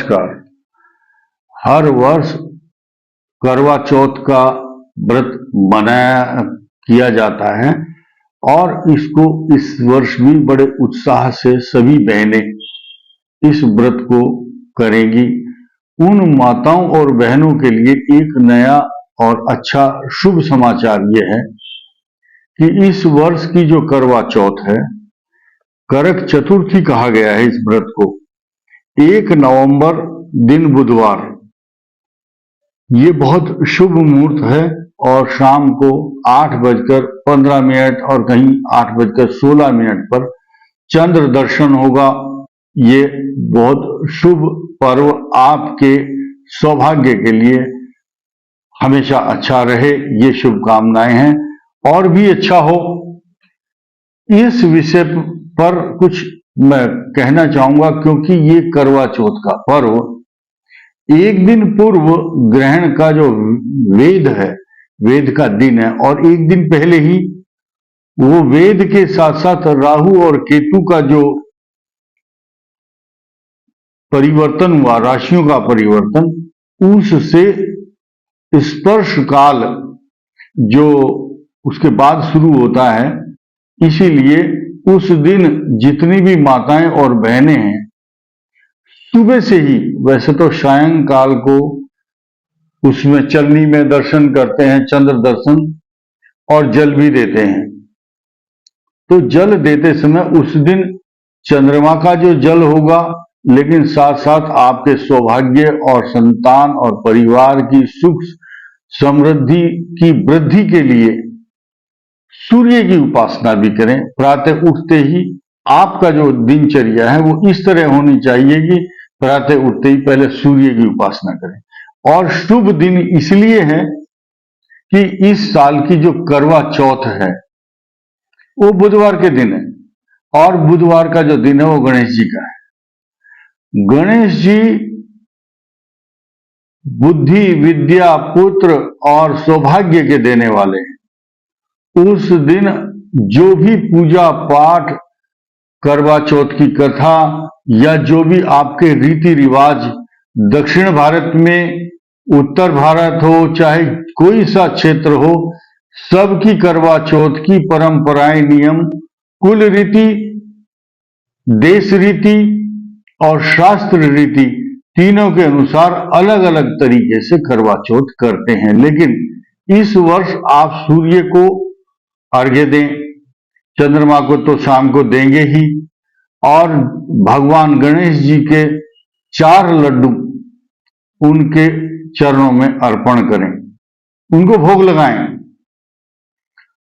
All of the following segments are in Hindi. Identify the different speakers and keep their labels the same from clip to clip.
Speaker 1: नमस्कार। हर वर्ष करवा चौथ का व्रत मनाया किया जाता है और इसको इस वर्ष भी बड़े उत्साह से सभी बहनें इस व्रत को करेंगी। उन माताओं और बहनों के लिए एक नया और अच्छा शुभ समाचार ये है कि इस वर्ष की जो करवा चौथ है, करक चतुर्थी कहा गया है इस व्रत को। 1 नवंबर दिन बुधवार, ये बहुत शुभ मुहूर्त है और शाम को 8:15 और कहीं 8:16 पर चंद्र दर्शन होगा। ये बहुत शुभ पर्व आपके सौभाग्य के लिए हमेशा अच्छा रहे, ये शुभकामनाएं हैं। और भी अच्छा हो, इस विषय पर कुछ मैं कहना चाहूंगा क्योंकि ये करवा चौथ का पर्व एक दिन पूर्व ग्रहण का जो वेद है, वेद का दिन है, और एक दिन पहले ही वो वेद के साथ साथ राहु और केतु का जो परिवर्तन हुआ, राशियों का परिवर्तन, उससे स्पर्श काल जो उसके बाद शुरू होता है। इसीलिए उस दिन जितनी भी माताएं और बहनें हैं, सुबह से ही, वैसे तो सायंकाल को उसमें चलनी में दर्शन करते हैं, चंद्र दर्शन, और जल भी देते हैं। तो जल देते समय उस दिन चंद्रमा का जो जल होगा, लेकिन साथ साथ आपके सौभाग्य और संतान और परिवार की सुख समृद्धि की वृद्धि के लिए सूर्य की उपासना भी करें। प्रातः उठते ही आपका जो दिनचर्या है वो इस तरह होनी चाहिए कि प्रातः उठते ही पहले सूर्य की उपासना करें। और शुभ दिन इसलिए है कि इस साल की जो करवा चौथ है वो बुधवार के दिन है, और बुधवार का जो दिन है वो गणेश जी का है। गणेश जी बुद्धि, विद्या, पुत्र और सौभाग्य के देने वाले हैं। उस दिन जो भी पूजा पाठ, करवा चौथ की कथा, या जो भी आपके रीति रिवाज दक्षिण भारत में, उत्तर भारत हो, चाहे कोई सा क्षेत्र हो, सबकी करवा चौथ की परंपराएं, नियम, कुल रीति, देश रीति और शास्त्र रीति, तीनों के अनुसार अलग अलग तरीके से करवा चौथ करते हैं। लेकिन इस वर्ष आप सूर्य को अर्घ्य दें, चंद्रमा को तो शाम को देंगे ही, और भगवान गणेश जी के 4 लड्डू उनके चरणों में अर्पण करें, उनको भोग लगाएं,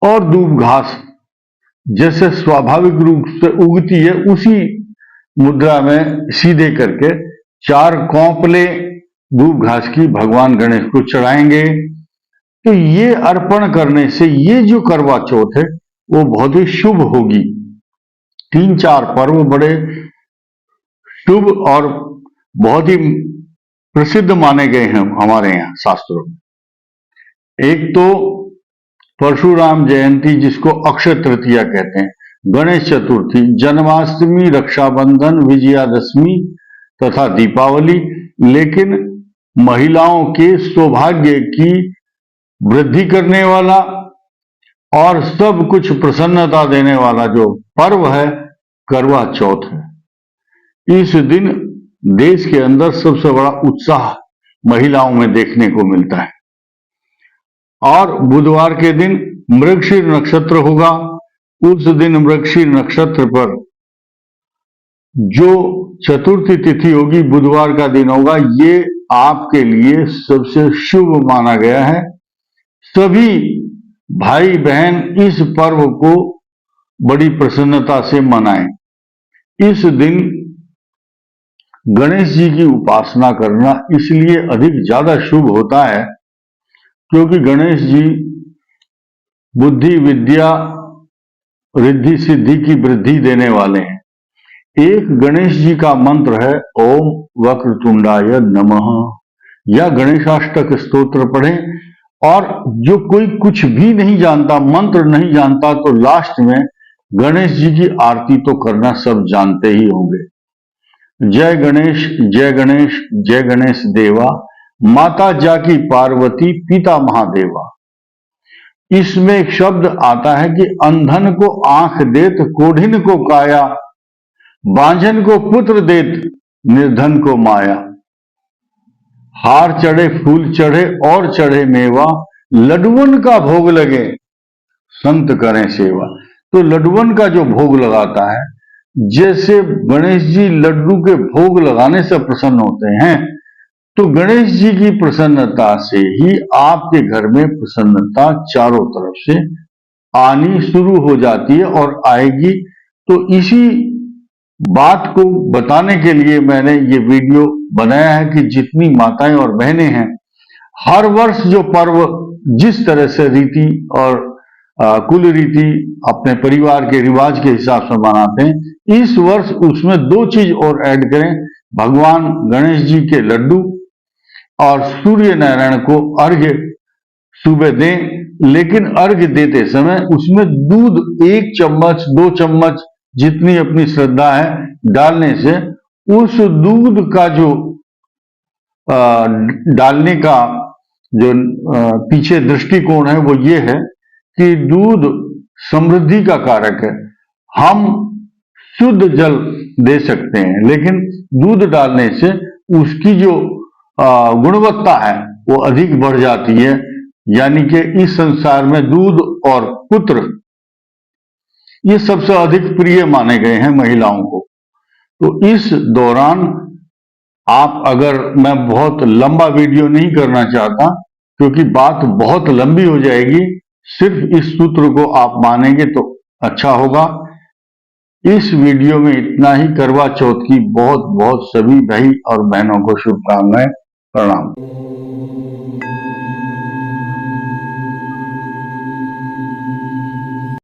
Speaker 1: और दूब घास जैसे स्वाभाविक रूप से उगती है उसी मुद्रा में सीधे करके 4 कौंपले दूब घास की भगवान गणेश को चढ़ाएंगे। तो ये अर्पण करने से ये जो करवा चौथ है वो बहुत ही शुभ होगी। 3-4 पर्व बड़े शुभ और बहुत ही प्रसिद्ध माने गए हैं हमारे यहाँ शास्त्रों में। एक तो परशुराम जयंती, जिसको अक्षय तृतीया कहते हैं, गणेश चतुर्थी, जन्माष्टमी, रक्षाबंधन, विजयादशमी तथा दीपावली। लेकिन महिलाओं के सौभाग्य की वृद्धि करने वाला और सब कुछ प्रसन्नता देने वाला जो पर्व है, करवा चौथ है। इस दिन देश के अंदर सबसे बड़ा उत्साह महिलाओं में देखने को मिलता है। और बुधवार के दिन मृगशीर नक्षत्र होगा। उस दिन मृगशीर नक्षत्र पर जो चतुर्थी तिथि होगी, बुधवार का दिन होगा, ये आपके लिए सबसे शुभ माना गया है। सभी भाई बहन इस पर्व को बड़ी प्रसन्नता से मनाएं। इस दिन गणेश जी की उपासना करना इसलिए अधिक ज्यादा शुभ होता है क्योंकि गणेश जी बुद्धि, विद्या, रिद्धि सिद्धि की वृद्धि देने वाले हैं। एक गणेश जी का मंत्र है ओम वक्रतुंडाय नमः, या गणेशाष्टक स्तोत्र पढ़ें। और जो कोई कुछ भी नहीं जानता, मंत्र नहीं जानता, तो लास्ट में गणेश जी की आरती तो करना सब जानते ही होंगे। जय गणेश जय गणेश जय गणेश देवा, माता जाकी पार्वती पिता महादेवा। इसमें एक शब्द आता है कि अंधन को आंख देत कोढ़िन को काया, बांझन को पुत्र देत निर्धन को माया। हार चढ़े फूल चढ़े और चढ़े मेवा, लडुअन का भोग लगे संत करें सेवा। तो लडुअन का जो भोग लगाता है, जैसे गणेश जी लड्डू के भोग लगाने से प्रसन्न होते हैं, तो गणेश जी की प्रसन्नता से ही आपके घर में प्रसन्नता चारों तरफ से आनी शुरू हो जाती है और आएगी। तो इसी बात को बताने के लिए मैंने ये वीडियो बनाया है कि जितनी माताएं और बहनें हैं, हर वर्ष जो पर्व जिस तरह से रीति और कुल रीति अपने परिवार के रिवाज के हिसाब से मनाते हैं, इस वर्ष उसमें दो चीज और ऐड करें, भगवान गणेश जी के लड्डू और सूर्य नारायण को अर्घ्य सुबह दें। लेकिन अर्घ्य देते समय उसमें दूध 1 चम्मच 2 चम्मच जितनी अपनी श्रद्धा है डालने से, उस दूध का जो डालने का जो पीछे दृष्टिकोण है वो ये है कि दूध समृद्धि का कारक है। हम शुद्ध जल दे सकते हैं, लेकिन दूध डालने से उसकी जो गुणवत्ता है वो अधिक बढ़ जाती है। यानी कि इस संसार में दूध और पुत्र ये सबसे अधिक प्रिय माने गए हैं महिलाओं को। तो इस दौरान आप, अगर, मैं बहुत लंबा वीडियो नहीं करना चाहता क्योंकि बात बहुत लंबी हो जाएगी, सिर्फ इस सूत्र को आप मानेंगे तो अच्छा होगा। इस वीडियो में इतना ही। करवा चौथ की बहुत बहुत सभी भाई और बहनों को शुभकामनाएं। प्रणाम।